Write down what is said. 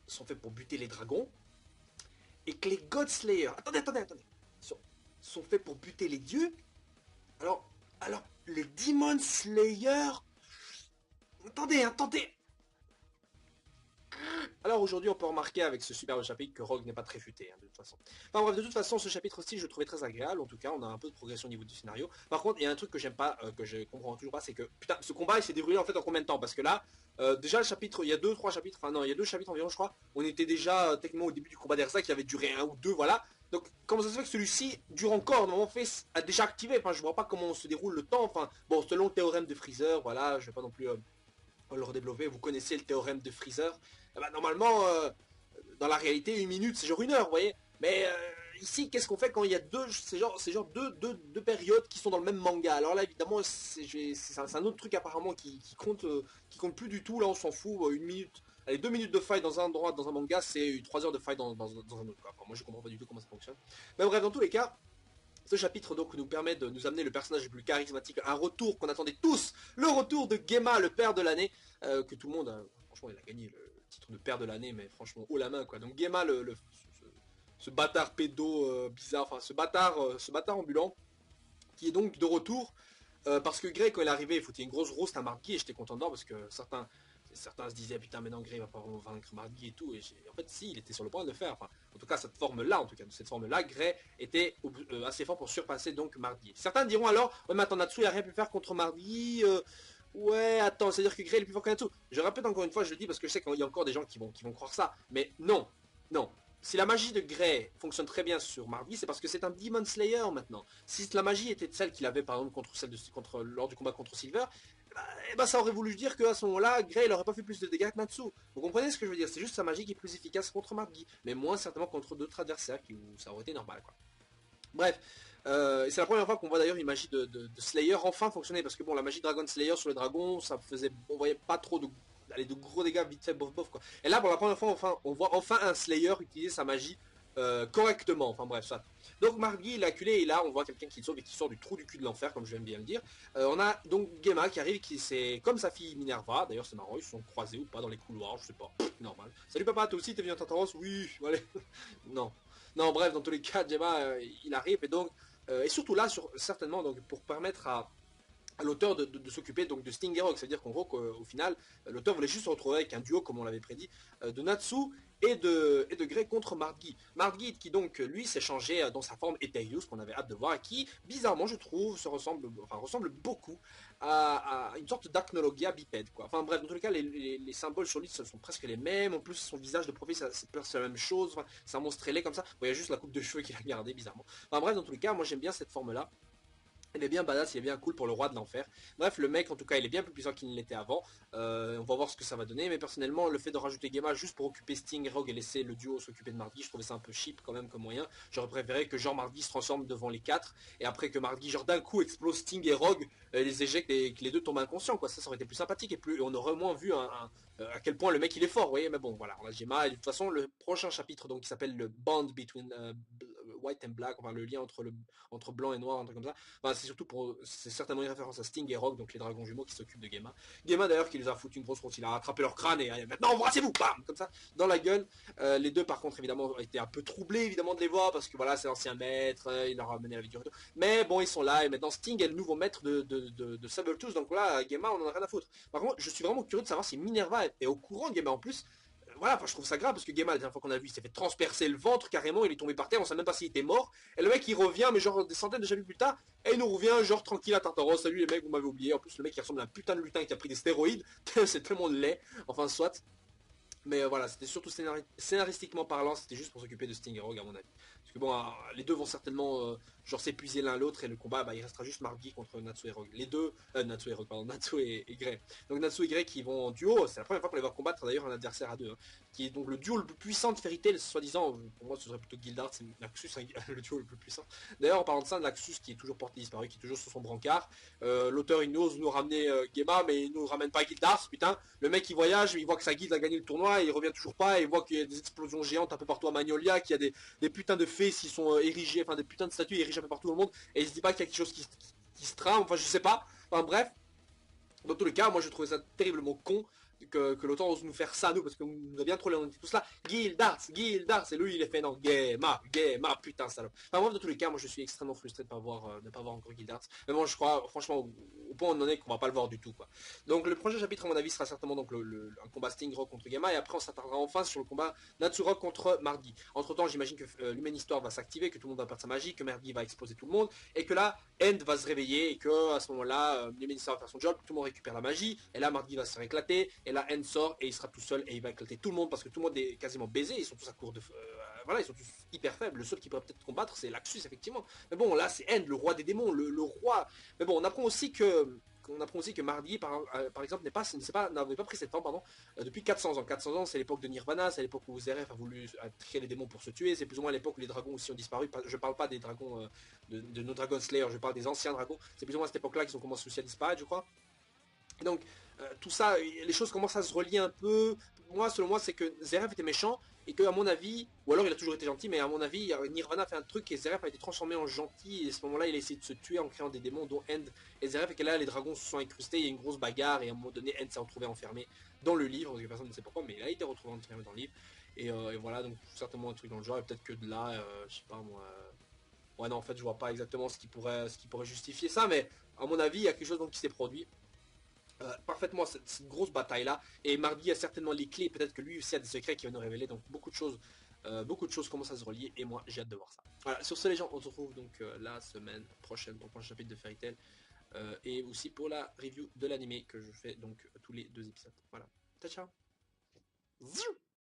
sont faits pour buter les dragons, et que les God Slayers, attendez, sont faits pour buter les dieux, alors, les Demon Slayers, attendez. Alors aujourd'hui, on peut remarquer avec ce superbe chapitre que Rogue n'est pas très futé, de toute façon. Enfin bref, de toute façon, ce chapitre aussi, je le trouvais très agréable. En tout cas, on a un peu de progression au niveau du scénario. Par contre, il y a un truc que j'aime pas, que je comprends toujours pas, c'est que, putain, ce combat, il s'est déroulé en fait en combien de temps? Parce que là, déjà le chapitre, il y a 2-3 chapitres, enfin non, il y a 2 chapitres environ, je crois. On était déjà, techniquement, au début du combat d'Erza, qui avait duré 1 ou 2, voilà. Donc, comment ça se fait que celui-ci dure encore? Normalement, Face a déjà activé. Enfin, je vois pas comment se déroule le temps. Enfin, bon, selon le théorème de Freezer, voilà, je vais pas non plus le redévelopper. Vous connaissez le théorème de Freezer. Eh ben, normalement, dans la réalité, 1 minute, c'est genre 1 heure, vous voyez. Mais ici, qu'est-ce qu'on fait quand il y a c'est genre deux périodes qui sont dans le même manga. Alors là, évidemment, c'est un autre truc apparemment qui compte plus du tout. Là, on s'en fout. 1 minute, allez, 2 minutes de fight dans un endroit, dans un manga, c'est 3 heures de fight dans un autre. Quoi. Enfin, moi, je comprends pas du tout comment ça fonctionne. Mais bref, dans tous les cas, ce chapitre donc nous permet de nous amener le personnage le plus charismatique, un retour qu'on attendait tous, le retour de Gema, le père de l'année, que tout le monde, franchement, il a gagné le titre de père de l'année, mais franchement haut la main quoi. Donc Gema, ce bâtard pédo bizarre, enfin ce bâtard ambulant, qui est donc de retour, parce que Grey quand il est arrivé, il foutait une grosse roast à Marky et j'étais content d'or parce que certains se disaient putain mais non Grey va pas vaincre Marky et tout, et en fait si, il était sur le point de le faire, enfin en tout cas cette forme là Grey était assez fort pour surpasser donc Marky. Certains diront alors ouais mais attends, Natsu il a rien pu faire contre Marky, ouais attends, c'est à dire que Grey est plus fort que Natsu. Je répète encore une fois, je le dis parce que je sais qu'il y a encore des gens qui vont croire ça, mais non. Si la magie de Grey fonctionne très bien sur Marby, c'est parce que c'est un Demon Slayer maintenant. Si la magie était celle qu'il avait par exemple lors du combat contre Silver, ça aurait voulu dire qu'à ce moment-là, Grey il aurait pas fait plus de dégâts que Natsu. Vous comprenez ce que je veux dire? C'est juste sa magie qui est plus efficace contre Marby, mais moins certainement contre d'autres adversaires où ça aurait été normal quoi. Bref, c'est la première fois qu'on voit d'ailleurs une magie de Slayer enfin fonctionner, parce que bon, la magie Dragon Slayer sur les dragons, ça faisait, on voyait pas trop de gros dégâts vite fait bof quoi. Et là pour la première fois on voit enfin un Slayer utiliser sa magie correctement, enfin bref ça. Donc Margy il est acculé et là on voit quelqu'un qui sauve et qui sort du trou du cul de l'enfer comme j'aime bien le dire. On a donc Gema qui arrive, qui c'est comme sa fille Minerva, d'ailleurs c'est marrant, ils se sont croisés ou pas dans les couloirs, je sais pas, normal. Salut papa, toi aussi t'es venu à Tartaros? Oui, allez. Non bref, dans tous les cas Gema il arrive et donc et surtout là certainement donc pour permettre à l'auteur de s'occuper donc de Sting et Rogue, c'est-à-dire qu'en gros qu'au final l'auteur voulait juste se retrouver avec un duo comme on l'avait prédit de Natsu et de Grey contre Margy. Margy qui donc lui s'est changé dans sa forme Ethereus qu'on avait hâte de voir et qui bizarrement je trouve ressemble beaucoup à une sorte d'Acnologia bipède quoi. Enfin bref, dans tous les cas les symboles sur lui sont presque les mêmes, en plus son visage de profil c'est la même chose, enfin, c'est un monstre ailé comme ça, il y a juste la coupe de cheveux qu'il a gardé bizarrement. Enfin bref, dans tous les cas moi j'aime bien cette forme là. Il est bien badass, il est bien cool pour le roi de l'enfer. Bref, le mec, en tout cas, il est bien plus puissant qu'il ne l'était avant. On va voir ce que ça va donner. Mais personnellement, le fait de rajouter Gema juste pour occuper Sting et Rogue et laisser le duo s'occuper de Margy, je trouvais ça un peu cheap quand même comme moyen. J'aurais préféré que genre Margy se transforme devant les 4 et après que Margy, genre d'un coup, explose Sting et Rogue, les éjecte et que les deux tombent inconscients, quoi. Ça aurait été plus sympathique et on aurait moins vu à quel point le mec il est fort, vous voyez. Mais bon, voilà, on a Gema. Et de toute façon, le prochain chapitre, donc, qui s'appelle le Bond Between White and Black, enfin le lien entre blanc et noir, un truc comme ça. Enfin, c'est surtout c'est certainement une référence à Sting et Rogue, donc les dragons jumeaux qui s'occupent de Gema. Gema d'ailleurs qui les a foutu une grosse route, il a rattrapé leur crâne et maintenant embrassez-vous, bam, comme ça, dans la gueule. Les deux par contre évidemment ont été un peu troublés évidemment de les voir parce que voilà c'est l'ancien maître, il leur a amené la vie du retour. Mais bon ils sont là et maintenant Sting est le nouveau maître de Sabretooth, donc là Gema on en a rien à foutre. Par contre je suis vraiment curieux de savoir si Minerva est au courant de Gema en plus. Voilà, enfin je trouve ça grave parce que Gema la dernière fois qu'on a vu il s'est fait transpercer le ventre carrément, il est tombé par terre, on sait même pas s'il était mort, et le mec il revient mais genre des centaines de chapitres plus tard, et il nous revient genre tranquille à Tartaros, salut les mecs vous m'avez oublié, en plus le mec il ressemble à un putain de lutin qui a pris des stéroïdes, c'est tellement laid, enfin soit. Mais voilà, c'était surtout scénaristiquement parlant, c'était juste pour s'occuper de Sting et Rogue à mon avis. Parce que bon, les deux vont certainement genre s'épuiser l'un l'autre et le combat, il restera juste Margy contre Natsu et Rogue. Les deux, Natsu et Grey. Donc Natsu et Grey qui vont en duo, c'est la première fois qu'on les voit combattre d'ailleurs un adversaire à deux, hein, qui est donc le duo le plus puissant de Fairy Tail, soi-disant, pour moi ce serait plutôt Gildart, c'est Naxus, le duo le plus puissant. D'ailleurs en parlant de ça, Naxus qui est toujours porté disparu, qui est toujours sur son brancard, l'auteur il ose nous ramener Gema, mais il nous ramène pas Gildart, putain, le mec il voyage, il voit que sa guilde a gagné le tournoi, il revient toujours pas, et il voit qu'il y a des explosions géantes un peu partout à Magnolia, qu'il y a des putains de fées qui sont érigées, enfin des putains de statues érigées un peu partout dans le monde, et il se dit pas qu'il y a quelque chose qui se trame, enfin je sais pas, enfin bref. Dans tous les cas, moi je trouvais ça terriblement con que l'auteur ose nous faire ça nous parce qu'on nous a bien trollé, on était tous là, Gildarts, et lui il est fait non, Game, putain salope. Enfin bref, de tous les cas, moi je suis extrêmement frustré de ne pas voir encore Gildarts. Mais bon, je crois franchement au point où on en est qu'on va pas le voir du tout quoi. Donc le prochain chapitre à mon avis sera certainement donc un combat Stingrock contre Gamma, et après on s'attardera enfin sur le combat Natsurok contre Mardi. Entre temps j'imagine que l'humaine histoire va s'activer, que tout le monde va perdre sa magie, que Mardi va exploser tout le monde, et que là End va se réveiller, et que à ce moment-là l'humaine histoire va faire son job, tout le monde récupère la magie, et là Mardi va se faire éclater, et là End sort et il sera tout seul et il va éclater tout le monde parce que tout le monde est quasiment baisé, ils sont tous à court de voilà, ils sont tous hyper faibles. Le seul qui pourrait peut-être combattre c'est Laxus effectivement. Mais bon, là c'est End, le roi des démons, le roi. Mais bon, on apprend aussi que Mardi, par exemple, n'avait pas pris cette forme depuis 400 ans. 400 ans, c'est l'époque de Nirvana, c'est l'époque où Zeref a voulu créer les démons pour se tuer, c'est plus ou moins l'époque où les dragons aussi ont disparu. Je parle pas des dragons de nos Dragon Slayer, je parle des anciens dragons. C'est plus ou moins à cette époque-là qu'ils ont commencé aussi à disparaître, je crois. Et donc, tout ça, les choses commencent à se relier un peu. Moi, selon moi, c'est que Zeref était méchant et que, à mon avis, ou alors il a toujours été gentil, mais à mon avis, Nirvana a fait un truc et Zeref a été transformé en gentil. Et à ce moment-là, il a essayé de se tuer en créant des démons, dont End et Zeref. Et que là, les dragons se sont incrustés, il y a une grosse bagarre. Et à un moment donné, End s'est retrouvé enfermé dans le livre. Parce que personne ne sait pourquoi, mais il a été retrouvé enfermé dans le livre. Et voilà, donc certainement un truc dans le genre. Et peut-être que de là, je sais pas moi. Ouais, non, en fait, je vois pas exactement ce qui pourrait justifier ça, mais à mon avis, il y a quelque chose donc qui s'est produit parfaitement cette grosse bataille là, et Mardi a certainement les clés, peut-être que lui aussi a des secrets qui vont nous révéler, donc beaucoup de choses commencent à se relier et moi j'ai hâte de voir ça. Voilà, sur ce les gens, on se retrouve donc la semaine prochaine pour le prochain chapitre de Fairy Tail et aussi pour la review de l'animé que je fais donc tous les 2 épisodes. Voilà, ciao ciao.